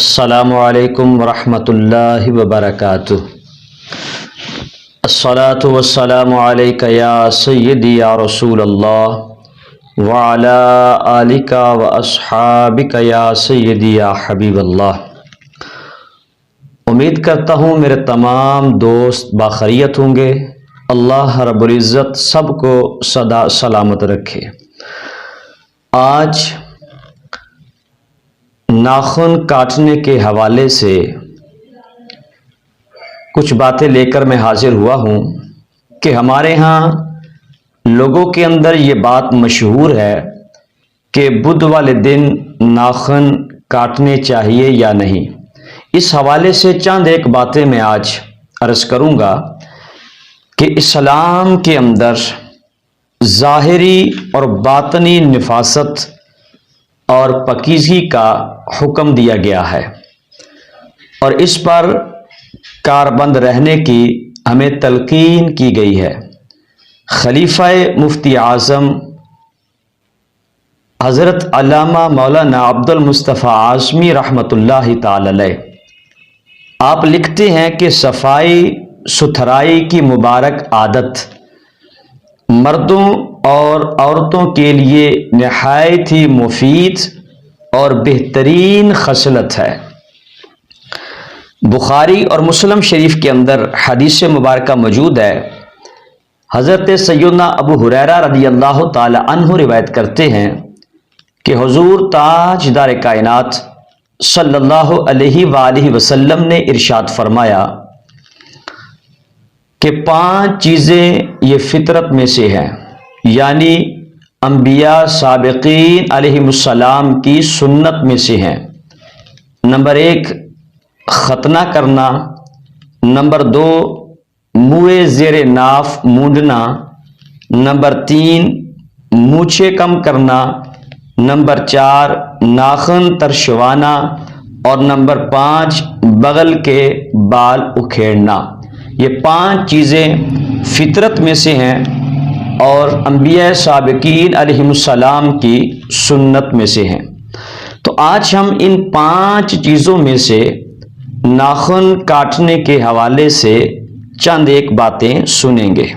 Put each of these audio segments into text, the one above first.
السلام علیکم ورحمۃ اللہ وبرکاتہ۔ الصلاۃ والسلام علیک یا سیدی یا رسول اللہ وعلی آلک واصحابک یا سیدی یا حبیب اللہ۔ امید کرتا ہوں میرے تمام دوست باخیریت ہوں گے۔ اللہ رب العزت سب کو سدا سلامت رکھے۔ آج ناخن کاٹنے کے حوالے سے کچھ باتیں لے کر میں حاضر ہوا ہوں کہ ہمارے ہاں لوگوں کے اندر یہ بات مشہور ہے کہ بدھ والے دن ناخن کاٹنے چاہیے یا نہیں۔ اس حوالے سے چند ایک باتیں میں آج عرض کروں گا کہ اسلام کے اندر ظاہری اور باطنی نفاست اور پاکیزگی کا حکم دیا گیا ہے، اور اس پر کاربند رہنے کی ہمیں تلقین کی گئی ہے۔ خلیفہ مفتی اعظم حضرت علامہ مولانا عبد المصطفیٰ اعظمی رحمۃ اللہ تعالی علیہ آپ لکھتے ہیں کہ صفائی ستھرائی کی مبارک عادت مردوں اور عورتوں کے لیے نہایت ہی مفید اور بہترین خصلت ہے۔ بخاری اور مسلم شریف کے اندر حدیث مبارکہ موجود ہے۔ حضرت سیدنا ابو ہریرہ رضی اللہ تعالی عنہ روایت کرتے ہیں کہ حضور تاجدار کائنات صلی اللہ علیہ وآلہ وسلم نے ارشاد فرمایا کہ 5 چیزیں یہ فطرت میں سے ہیں، یعنی انبیاء سابقین علیہم السلام کی سنت میں سے ہیں۔ نمبر 1 ختنہ کرنا، نمبر 2 منہ زیر ناف مونڈنا، نمبر 3 مونچھیں کم کرنا، نمبر 4 ناخن ترشوانا، اور نمبر 5 بغل کے بال اکھیڑنا۔ یہ 5 چیزیں فطرت میں سے ہیں اور انبیاء سابقین علیہم السلام کی سنت میں سے ہیں۔ تو آج ہم ان 5 چیزوں میں سے ناخن کاٹنے کے حوالے سے چند ایک باتیں سنیں گے۔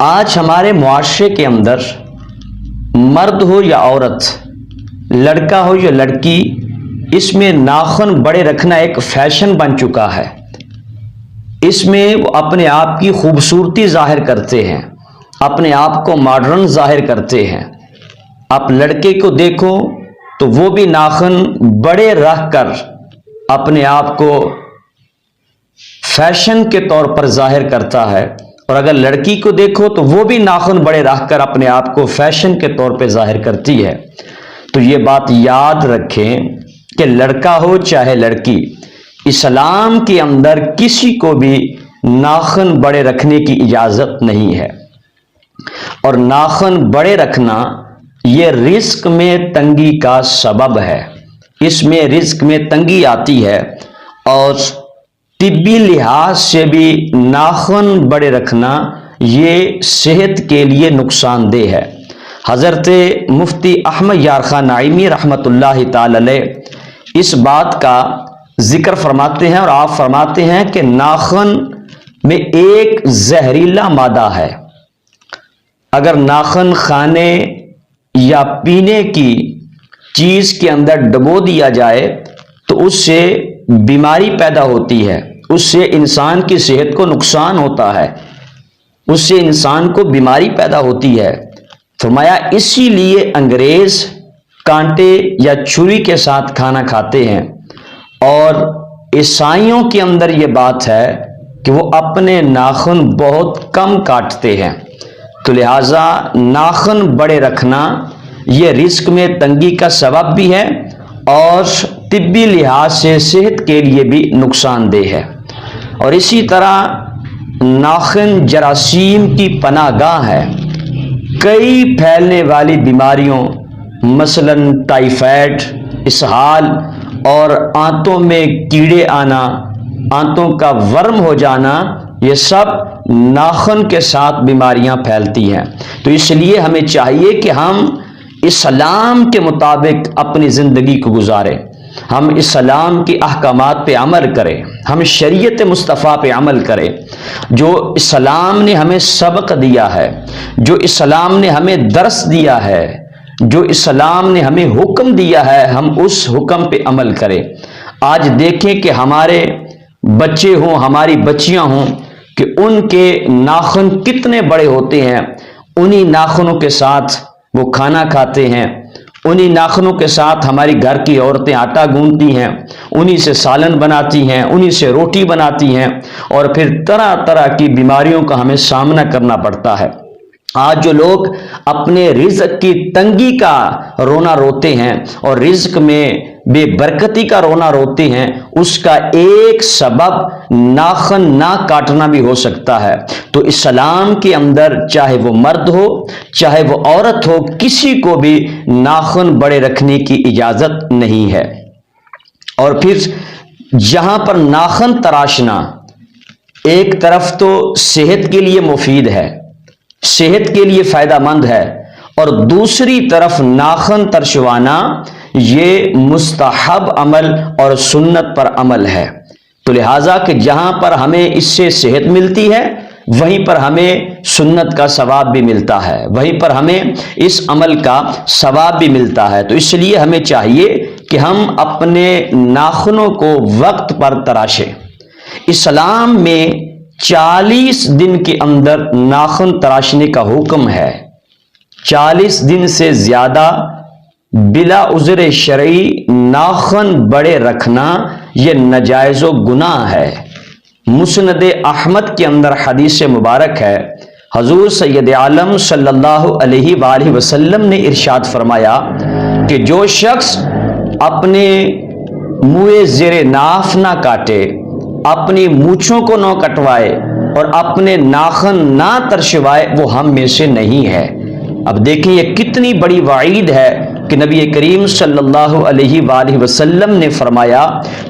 آج ہمارے معاشرے کے اندر مرد ہو یا عورت، لڑکا ہو یا لڑکی، اس میں ناخن بڑے رکھنا ایک فیشن بن چکا ہے۔ اس میں وہ اپنے آپ کی خوبصورتی ظاہر کرتے ہیں، اپنے آپ کو ماڈرن ظاہر کرتے ہیں۔ آپ لڑکے کو دیکھو تو وہ بھی ناخن بڑے رکھ کر اپنے آپ کو فیشن کے طور پر ظاہر کرتا ہے، اور اگر لڑکی کو دیکھو تو وہ بھی ناخن بڑے رکھ کر اپنے آپ کو فیشن کے طور پہ ظاہر کرتی ہے۔ تو یہ بات یاد رکھیں کہ لڑکا ہو چاہے لڑکی، اسلام کے اندر کسی کو بھی ناخن بڑے رکھنے کی اجازت نہیں ہے۔ اور ناخن بڑے رکھنا یہ رزق میں تنگی کا سبب ہے۔ اس میں رزق میں تنگی آتی ہے، اور طبی لحاظ سے بھی ناخن بڑے رکھنا یہ صحت کے لیے نقصان دہ ہے۔ حضرت مفتی احمد یار خان نعیمی رحمۃ اللہ تعالی علیہ اس بات کا ذکر فرماتے ہیں، اور آپ فرماتے ہیں کہ ناخن میں ایک زہریلا مادہ ہے۔ اگر ناخن کھانے یا پینے کی چیز کے اندر ڈبو دیا جائے تو اس سے بیماری پیدا ہوتی ہے، اس سے انسان کی صحت کو نقصان ہوتا ہے، اس سے انسان کو بیماری پیدا ہوتی ہے۔ فرمایا اسی لیے انگریز کانٹے یا چھری کے ساتھ کھانا کھاتے ہیں، اور عیسائیوں کے اندر یہ بات ہے کہ وہ اپنے ناخن بہت کم کاٹتے ہیں۔ تو لہٰذا ناخن بڑے رکھنا یہ رزق میں تنگی کا سبب بھی ہے، اور طبی لحاظ سے صحت کے لیے بھی نقصان دہ ہے۔ اور اسی طرح ناخن جراثیم کی پناہ گاہ ہے۔ کئی پھیلنے والی بیماریوں مثلاً ٹائیفائڈ، اسہال اور آنتوں میں کیڑے آنا، آنتوں کا ورم ہو جانا، یہ سب ناخن کے ساتھ بیماریاں پھیلتی ہیں۔ تو اس لیے ہمیں چاہیے کہ ہم اسلام کے مطابق اپنی زندگی کو گزاریں۔ ہم اسلام کی احکامات پہ عمل کریں، ہم شریعت مصطفیٰ پہ عمل کریں، جو اسلام نے ہمیں سبق دیا ہے، جو اسلام نے ہمیں درس دیا ہے، جو اسلام نے ہمیں حکم دیا ہے، ہم اس حکم پہ عمل کریں۔ آج دیکھیں کہ ہمارے بچے ہوں، ہماری بچیاں ہوں، کہ ان کے ناخن کتنے بڑے ہوتے ہیں، انہی ناخنوں کے ساتھ وہ کھانا کھاتے ہیں، انہی ناخنوں کے ساتھ ہماری گھر کی عورتیں آٹا گوندتی ہیں، انہی سے سالن بناتی ہیں، انہی سے روٹی بناتی ہیں، اور پھر طرح طرح کی بیماریوں کا ہمیں سامنا کرنا پڑتا ہے۔ آج جو لوگ اپنے رزق کی تنگی کا رونا روتے ہیں اور رزق میں بے برکتی کا رونا روتے ہیں، اس کا ایک سبب ناخن نہ کاٹنا بھی ہو سکتا ہے۔ تو اسلام کے اندر چاہے وہ مرد ہو چاہے وہ عورت ہو، کسی کو بھی ناخن بڑے رکھنے کی اجازت نہیں ہے۔ اور پھر جہاں پر ناخن تراشنا ایک طرف تو صحت کے لیے مفید ہے، صحت کے لیے فائدہ مند ہے، اور دوسری طرف ناخن ترشوانا یہ مستحب عمل اور سنت پر عمل ہے۔ تو لہٰذا کہ جہاں پر ہمیں اس سے صحت ملتی ہے وہیں پر ہمیں سنت کا ثواب بھی ملتا ہے، وہیں پر ہمیں اس عمل کا ثواب بھی ملتا ہے۔ تو اس لیے ہمیں چاہیے کہ ہم اپنے ناخنوں کو وقت پر تراشیں۔ اسلام میں 40 دن کے اندر ناخن تراشنے کا حکم ہے۔ 40 دن سے زیادہ بلا عذر شرعی ناخن بڑے رکھنا یہ ناجائز و گناہ ہے۔ مسند احمد کے اندر حدیث مبارک ہے، حضور سید عالم صلی اللہ علیہ وآلہ وسلم نے ارشاد فرمایا کہ جو شخص اپنے منہ زیر ناف نہ کاٹے، اپنی مونچھوں کو نہ کٹوائے اور اپنے ناخن نہ ترشوائے، وہ ہم میں سے نہیں ہے۔ اب دیکھیں یہ کتنی بڑی وعید ہے کہ نبی کریم صلی اللہ علیہ وآلہ وسلم نے فرمایا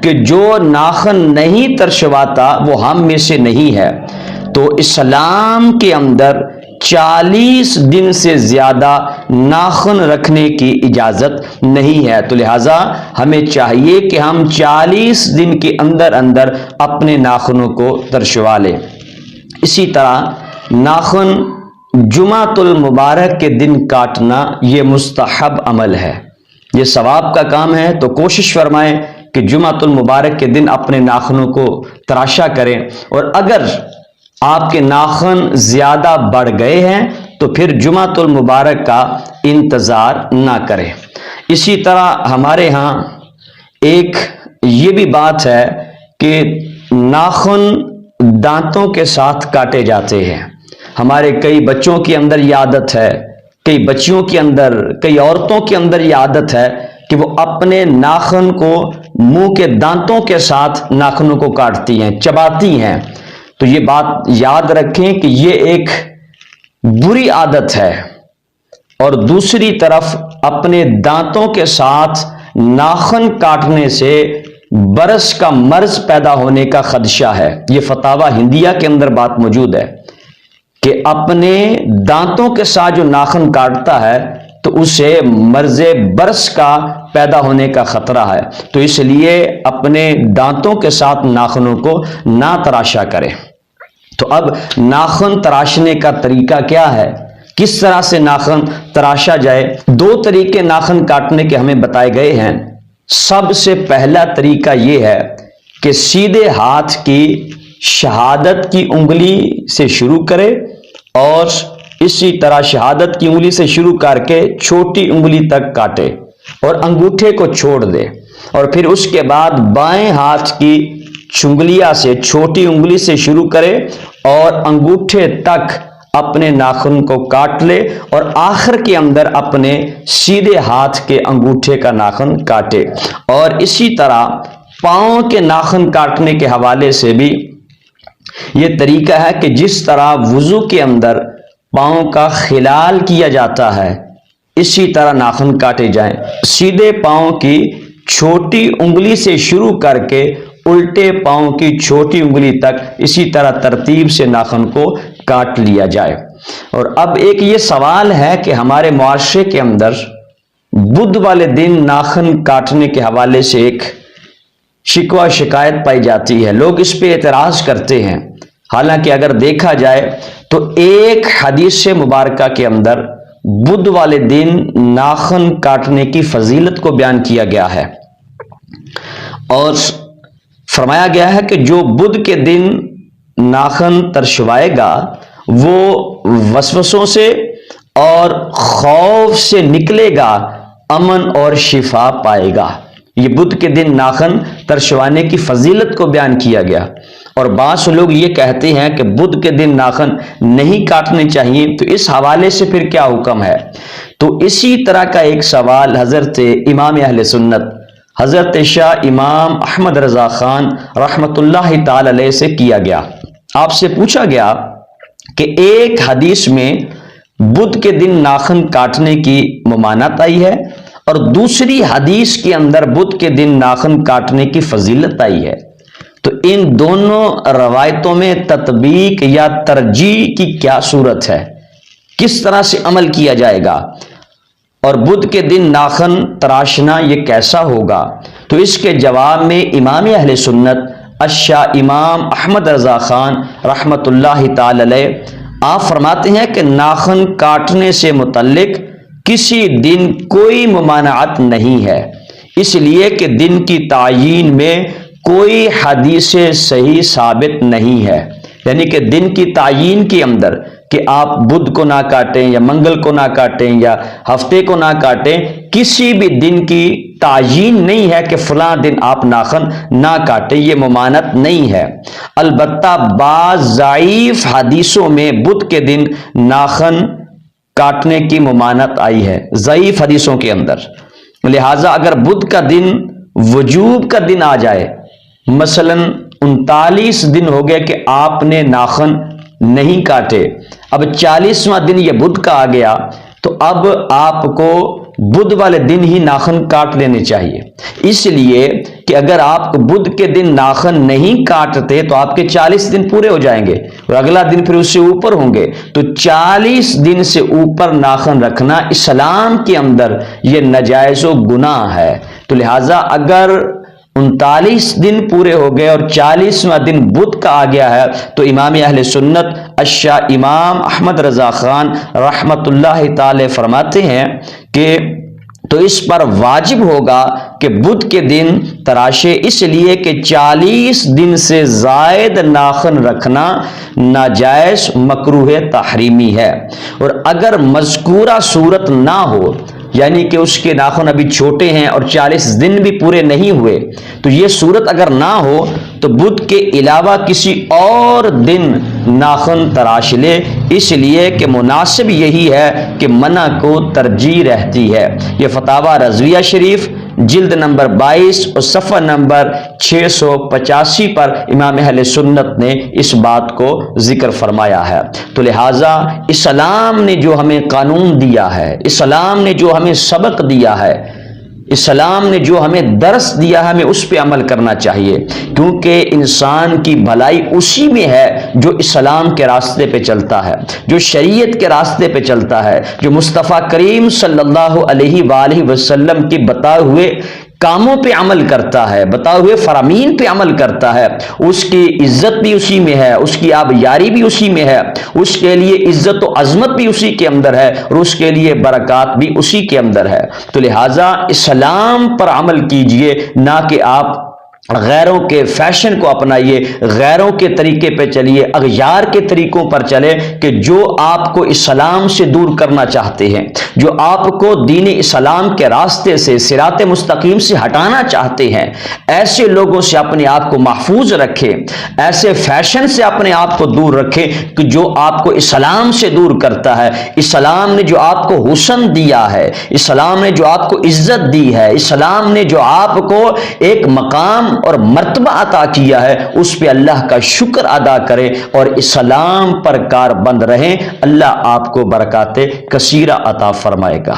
کہ جو ناخن نہیں ترشواتا وہ ہم میں سے نہیں ہے۔ تو اسلام کے اندر 40 دن سے زیادہ ناخن رکھنے کی اجازت نہیں ہے۔ تو لہٰذا ہمیں چاہیے کہ ہم 40 دن کے اندر اندر اپنے ناخنوں کو ترشوا لیں۔ اسی طرح ناخن جمعۃ المبارک کے دن کاٹنا یہ مستحب عمل ہے، یہ ثواب کا کام ہے۔ تو کوشش فرمائیں کہ جمعۃ المبارک کے دن اپنے ناخنوں کو تراشا کریں، اور اگر آپ کے ناخن زیادہ بڑھ گئے ہیں تو پھر جمعۃ المبارک کا انتظار نہ کریں۔ اسی طرح ہمارے ہاں ایک یہ بھی بات ہے کہ ناخن دانتوں کے ساتھ کاٹے جاتے ہیں۔ ہمارے کئی بچوں کے اندر یہ عادت ہے، کئی بچیوں کے اندر، کئی عورتوں کے اندر یہ عادت ہے کہ وہ اپنے ناخن کو منہ کے دانتوں کے ساتھ ناخنوں کو کاٹتی ہیں، چباتی ہیں۔ تو یہ بات یاد رکھیں کہ یہ ایک بری عادت ہے، اور دوسری طرف اپنے دانتوں کے ساتھ ناخن کاٹنے سے برس کا مرض پیدا ہونے کا خدشہ ہے۔ یہ فتاوی ہندیہ کے اندر بات موجود ہے کہ اپنے دانتوں کے ساتھ جو ناخن کاٹتا ہے تو اسے مرض برس کا پیدا ہونے کا خطرہ ہے۔ تو اس لیے اپنے دانتوں کے ساتھ ناخنوں کو نہ تراشا کرے۔ تو اب ناخن تراشنے کا طریقہ کیا ہے، کس طرح سے ناخن تراشا جائے؟ 2 طریقے ناخن کاٹنے کے ہمیں بتائے گئے ہیں۔ سب سے پہلا طریقہ یہ ہے کہ سیدھے ہاتھ کی شہادت کی انگلی سے شروع کرے، اور اسی طرح شہادت کی انگلی سے شروع کر کے چھوٹی انگلی تک کاٹے اور انگوٹھے کو چھوڑ دے، اور پھر اس کے بعد بائیں ہاتھ کی چنگلیاں سے چھوٹی انگلی سے شروع کرے اور انگوٹھے تک اپنے ناخن کو کاٹ لے، اور آخر کے اندر اپنے سیدھے ہاتھ کے انگوٹھے کا ناخن کاٹے۔ اور اسی طرح پاؤں کے ناخن کاٹنے کے حوالے سے بھی یہ طریقہ ہے کہ جس طرح وضو کے اندر پاؤں کا خلال کیا جاتا ہے اسی طرح ناخن کاٹے جائیں۔ سیدھے پاؤں کی چھوٹی انگلی سے شروع کر کے الٹے پاؤں کی چھوٹی انگلی تک اسی طرح ترتیب سے ناخن کو کاٹ لیا جائے۔ اور اب ایک یہ سوال ہے کہ ہمارے معاشرے کے اندر بدھ والے دن ناخن کاٹنے کے حوالے سے ایک شکوہ شکایت پائی جاتی ہے، لوگ اس پہ اعتراض کرتے ہیں۔ حالانکہ اگر دیکھا جائے تو ایک حدیث مبارکہ کے اندر بدھ والے دن ناخن کاٹنے کی فضیلت کو بیان کیا گیا ہے، اور فرمایا گیا ہے کہ جو بدھ کے دن ناخن ترشوائے گا وہ وسوسوں سے اور خوف سے نکلے گا، امن اور شفا پائے گا۔ یہ بدھ کے دن ناخن ترشوانے کی فضیلت کو بیان کیا گیا، اور بعض لوگ یہ کہتے ہیں کہ بدھ کے دن ناخن نہیں کاٹنے چاہیے، تو اس حوالے سے پھر کیا حکم ہے؟ تو اسی طرح کا ایک سوال حضرت امام اہل سنت حضرت شاہ امام احمد رضا خان رحمۃ اللہ تعالی علیہ سے کیا گیا۔ آپ سے پوچھا گیا کہ ایک حدیث میں بدھ کے دن ناخن کاٹنے کی ممانعت آئی ہے، اور دوسری حدیث کے اندر بدھ کے دن ناخن کاٹنے کی فضیلت آئی ہے، تو ان دونوں روایتوں میں تطبیق یا ترجیح کی کیا صورت ہے؟ کس طرح سے عمل کیا جائے گا؟ اور بدھ کے دن ناخن تراشنا یہ کیسا ہوگا؟ تو اس کے جواب میں امام اہل سنت الشاہ امام احمد رضا خان رحمۃ اللہ تعالی علیہ آپ فرماتے ہیں کہ ناخن کاٹنے سے متعلق کسی دن کوئی ممانعت نہیں ہے، اس لیے کہ دن کی تعیین میں کوئی حدیث صحیح ثابت نہیں ہے، یعنی کہ دن کی تعیین کے اندر کہ آپ بدھ کو نہ کاٹیں یا منگل کو نہ کاٹیں یا ہفتے کو نہ کاٹیں، کسی بھی دن کی تعیین نہیں ہے کہ فلاں دن آپ ناخن نہ کاٹیں، یہ ممانعت نہیں ہے۔ البتہ بعض ضعیف حدیثوں میں بدھ کے دن ناخن کاٹنے کی ممانعت آئی ہے، ضعیف حدیثوں کے اندر، لہٰذا اگر بدھ کا دن وجوب کا دن آ جائے، مثلا 39 دن ہو گئے کہ آپ نے ناخن نہیں کاٹے، اب 40واں دن یہ بدھ کا آ گیا، تو اب آپ کو بدھ والے دن ہی ناخن کاٹ لینے چاہیے، اس لیے کہ اگر آپ بدھ کے دن ناخن نہیں کاٹتے تو آپ کے 40 دن پورے ہو جائیں گے، اور اگلا دن پھر اس سے اوپر ہوں گے، تو 40 دن سے اوپر ناخن رکھنا اسلام کے اندر یہ ناجائز و گناہ ہے۔ تو لہٰذا اگر 39 دن پورے ہو گئے اور 40واں دن بدھ کا آ گیا ہے، تو امام اہل سنت الشاہ امام احمد رضا خان رحمۃ اللہ تعالی فرماتے ہیں کہ تو اس پر واجب ہوگا کہ بدھ کے دن تراشے، اس لیے کہ 40 دن سے زائد ناخن رکھنا ناجائز مکروہ تحریمی ہے، اور اگر مذکورہ صورت نہ ہو، یعنی کہ اس کے ناخن ابھی چھوٹے ہیں اور 40 دن بھی پورے نہیں ہوئے، تو یہ صورت اگر نہ ہو تو بدھ کے علاوہ کسی اور دن ناخن تراش لے، اس لیے کہ مناسب یہی ہے کہ منع کو ترجیح رہتی ہے۔ یہ فتاوی رضویہ شریف جلد نمبر 22 اور صفحہ نمبر 685 پر امام اہل سنت نے اس بات کو ذکر فرمایا ہے۔ تو لہٰذا اسلام نے جو ہمیں قانون دیا ہے، اسلام نے جو ہمیں سبق دیا ہے، اسلام نے جو ہمیں درس دیا ہے، ہمیں اس پہ عمل کرنا چاہیے، کیونکہ انسان کی بھلائی اسی میں ہے جو اسلام کے راستے پہ چلتا ہے، جو شریعت کے راستے پہ چلتا ہے، جو مصطفیٰ کریم صلی اللہ علیہ وآلہ وسلم کے بتائے ہوئے کاموں پہ عمل کرتا ہے، بتائے ہوئے فرامین پہ عمل کرتا ہے، اس کی عزت بھی اسی میں ہے، اس کی آبیاری بھی اسی میں ہے، اس کے لیے عزت و عظمت بھی اسی کے اندر ہے، اور اس کے لیے برکات بھی اسی کے اندر ہے۔ تو لہٰذا اسلام پر عمل کیجئے، نہ کہ آپ غیروں کے فیشن کو اپنائیے، غیروں کے طریقے پہ چلیے، اغیار کے طریقوں پر چلے کہ جو آپ کو اسلام سے دور کرنا چاہتے ہیں، جو آپ کو دین اسلام کے راستے سے، صراط مستقیم سے ہٹانا چاہتے ہیں، ایسے لوگوں سے اپنے آپ کو محفوظ رکھیں، ایسے فیشن سے اپنے آپ کو دور رکھیں کہ جو آپ کو اسلام سے دور کرتا ہے۔ اسلام نے جو آپ کو حسن دیا ہے، اسلام نے جو آپ کو عزت دی ہے، اسلام نے جو آپ کو ایک مقام اور مرتبہ عطا کیا ہے، اس پہ اللہ کا شکر ادا کریں اور اسلام پر کاربند رہیں۔ اللہ آپ کو برکات کثیرہ عطا فرمائے گا۔